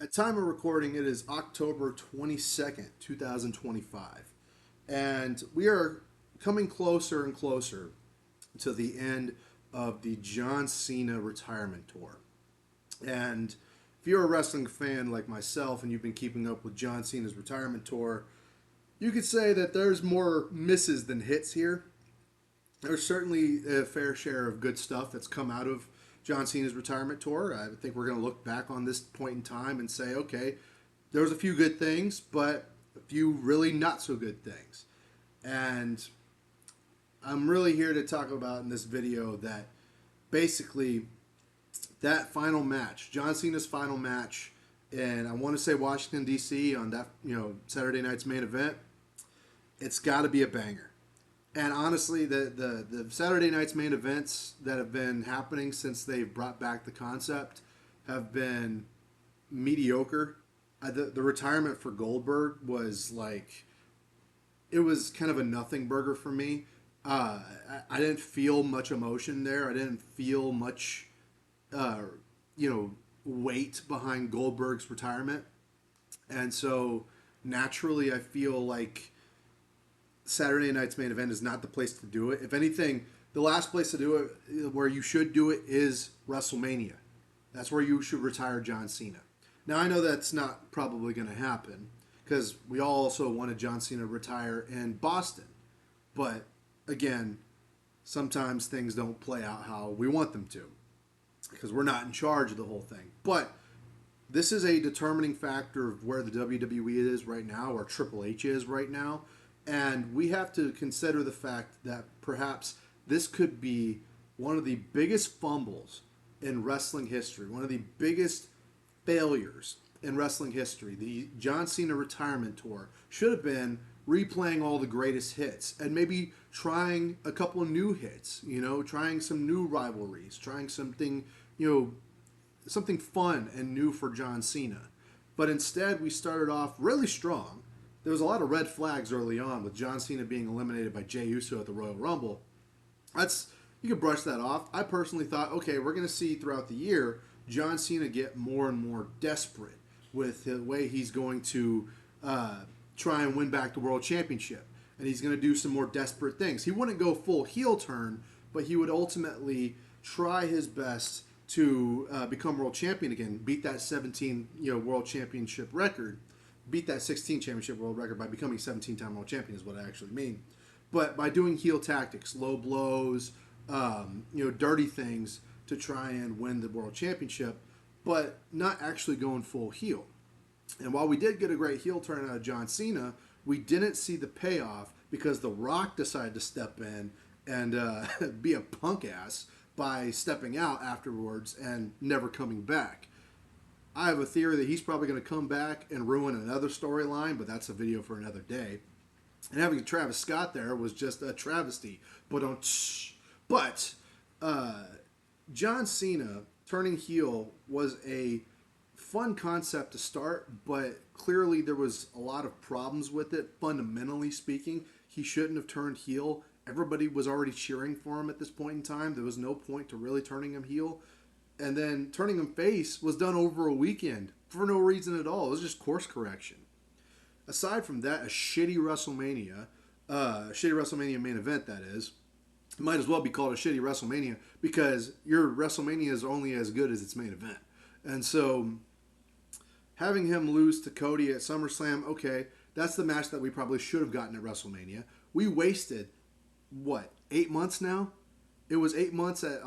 At time of recording, it is October 22nd, 2025. And we are coming closer and closer to the end of the John Cena retirement tour. And if you're a wrestling fan like myself and you've been keeping up with John Cena's retirement tour, you could say that there's more misses than hits here. There's certainly a fair share of good stuff that's come out of John Cena's retirement tour. I think we're going to look back on this point in time and say, okay, there was a few good things, but a few really not so good things. And I'm really here to talk about in this video that basically that final match, John Cena's final match, and I want to say Washington D.C. on that Saturday night's main event, it's got to be a banger. And honestly, the Saturday night's main events that have been happening since they've brought back the concept have been mediocre. The retirement for Goldberg was like, it was kind of a nothing burger for me. I didn't feel much emotion there. I didn't feel much, weight behind Goldberg's retirement. And so naturally, I feel like Saturday night's main event is not the place to do it. If anything, the last place to do it, where you should do it, is WrestleMania. That's where you should retire John Cena. Now, I know that's not probably going to happen because we all also wanted John Cena to retire in Boston. But again, sometimes things don't play out how we want them to because we're not in charge of the whole thing. But this is a determining factor of where the WWE is right now, or Triple H is right now. And we have to consider the fact that perhaps this could be one of the biggest fumbles in wrestling history, one of the biggest failures in wrestling history. The John Cena retirement tour should have been replaying all the greatest hits and maybe trying a couple of new hits, trying some new rivalries, trying something, something fun and new for John Cena. But instead, we started off really strong. There was a lot of red flags early on with John Cena being eliminated by Jey Uso at the Royal Rumble. You could brush that off. I personally thought, okay, we're going to see throughout the year John Cena get more and more desperate with the way he's going to try and win back the World Championship. And he's going to do some more desperate things. He wouldn't go full heel turn, but he would ultimately try his best to become world champion again, beat that 17 world championship record. Beat that 16 championship world record by becoming 17-time world champion is what I actually mean. But by doing heel tactics, low blows, dirty things to try and win the world championship, but not actually going full heel. And while we did get a great heel turn out of John Cena, we didn't see the payoff because The Rock decided to step in and be a punk ass by stepping out afterwards and never coming back. I have a theory that he's probably going to come back and ruin another storyline, but that's a video for another day. And having Travis Scott there was just a travesty. But John Cena turning heel was a fun concept to start, but clearly there was a lot of problems with it. Fundamentally speaking, he shouldn't have turned heel. Everybody was already cheering for him at this point in time. There was no point to really turning him heel. And then turning him face was done over a weekend for no reason at all. It was just course correction. Aside from that, a shitty WrestleMania main event, that is, might as well be called a shitty WrestleMania because your WrestleMania is only as good as its main event. And so having him lose to Cody at SummerSlam, okay, that's the match that we probably should have gotten at WrestleMania. We wasted, 8 months now? It was 8 months at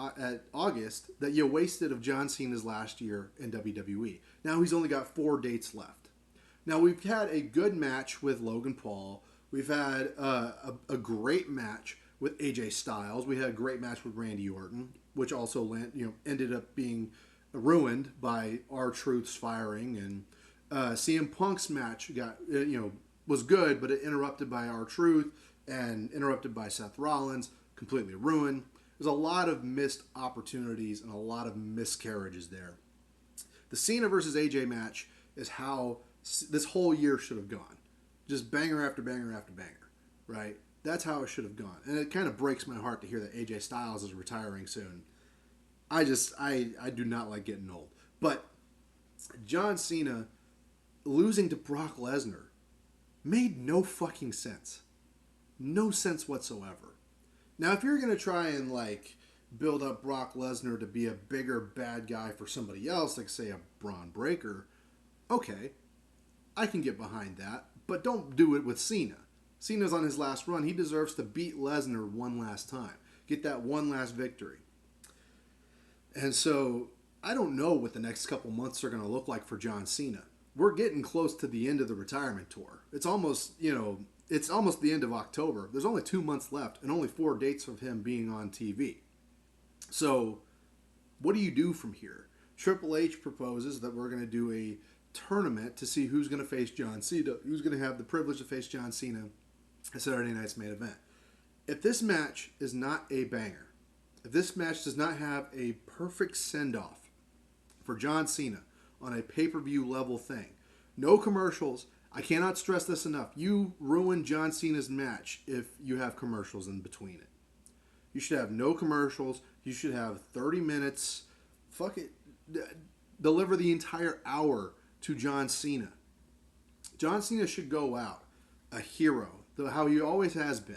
August that you wasted of John Cena's last year in WWE. Now he's only got 4 dates left. Now we've had a good match with Logan Paul. We've had a great match with AJ Styles. We had a great match with Randy Orton, which also ended up being ruined by R-Truth's firing. And CM Punk's match was good, but it interrupted by R-Truth and interrupted by Seth Rollins, completely ruined. There's a lot of missed opportunities and a lot of miscarriages there. The Cena versus AJ match is how this whole year should have gone. Just banger after banger after banger, right? That's how it should have gone. And it kind of breaks my heart to hear that AJ Styles is retiring soon. I do not like getting old. But John Cena losing to Brock Lesnar made no fucking sense. No sense whatsoever. Now, if you're going to try and like build up Brock Lesnar to be a bigger bad guy for somebody else, like say a Braun Breaker, okay, I can get behind that. But don't do it with Cena. Cena's on his last run. He deserves to beat Lesnar one last time, get that one last victory. And so I don't know what the next couple months are going to look like for John Cena. We're getting close to the end of the retirement tour. It's almost, it's almost the end of October. There's only 2 months left and only 4 dates of him being on TV. So what do you do from here? Triple H proposes that we're going to do a tournament to see who's going to face John Cena, who's going to have the privilege to face John Cena at Saturday night's main event. If this match is not a banger, if this match does not have a perfect send-off for John Cena on a pay-per-view level thing, no commercials, I cannot stress this enough. You ruin John Cena's match if you have commercials in between it. You should have no commercials. You should have 30 minutes. Fuck it. Deliver the entire hour to John Cena. John Cena should go out a hero, how he always has been,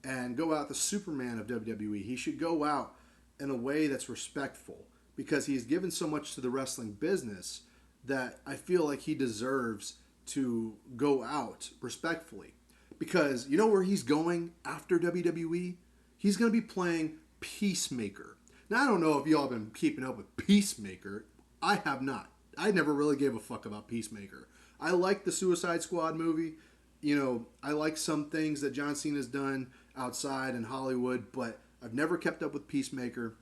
and go out the Superman of WWE. He should go out in a way that's respectful because he's given so much to the wrestling business that I feel like he deserves to go out respectfully. Because you know where he's going after WWE? He's going to be playing Peacemaker. Now, I don't know if y'all have been keeping up with Peacemaker. I have not. I never really gave a fuck about Peacemaker. I like the Suicide Squad movie. I like some things that John Cena's done outside in Hollywood, but I've never kept up with Peacemaker.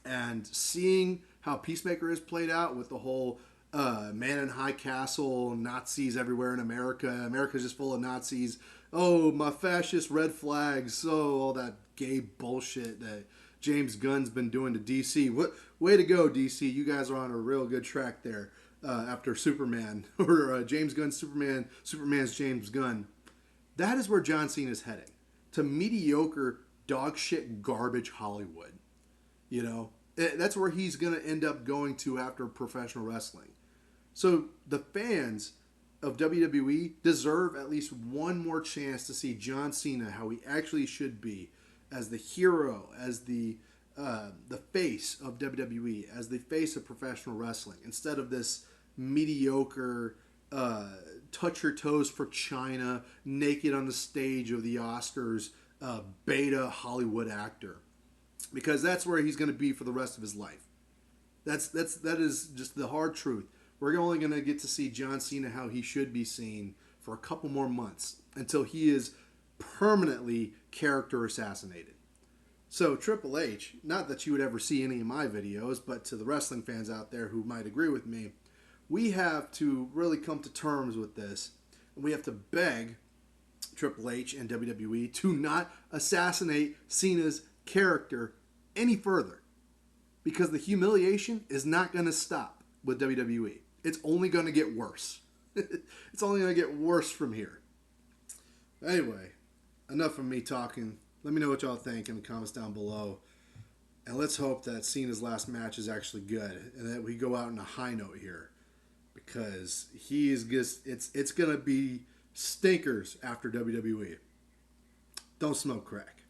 And seeing how Peacemaker is played out with the whole man in high castle, Nazis everywhere in America, America's just full of Nazis. Oh, my fascist red flags. Oh, all that gay bullshit that James Gunn's been doing to DC. What way to go, DC? You guys are on a real good track there. After Superman or James Gunn's Superman, Superman's James Gunn. That is where John Cena's heading, to mediocre dog shit garbage Hollywood. That's where he's going to end up going to after professional wrestling. So the fans of WWE deserve at least one more chance to see John Cena how he actually should be, as the hero, as the face of WWE, as the face of professional wrestling, instead of this mediocre touch your toes for China, naked on the stage of the Oscars, beta Hollywood actor. Because that's where he's going to be for the rest of his life. That is just the hard truth. We're only going to get to see John Cena how he should be seen for a couple more months until he is permanently character assassinated. So Triple H, not that you would ever see any of my videos, but to the wrestling fans out there who might agree with me, we have to really come to terms with this. And we have to beg Triple H and WWE to not assassinate Cena's character any further, because the humiliation is not going to stop with WWE. It's only going to get worse. It's only going to get worse from here. Anyway, enough of me talking. Let me know what y'all think in the comments down below. And let's hope that Cena's last match is actually good and that we go out on a high note here, because he is just, it's going to be stinkers after WWE. Don't smoke crack.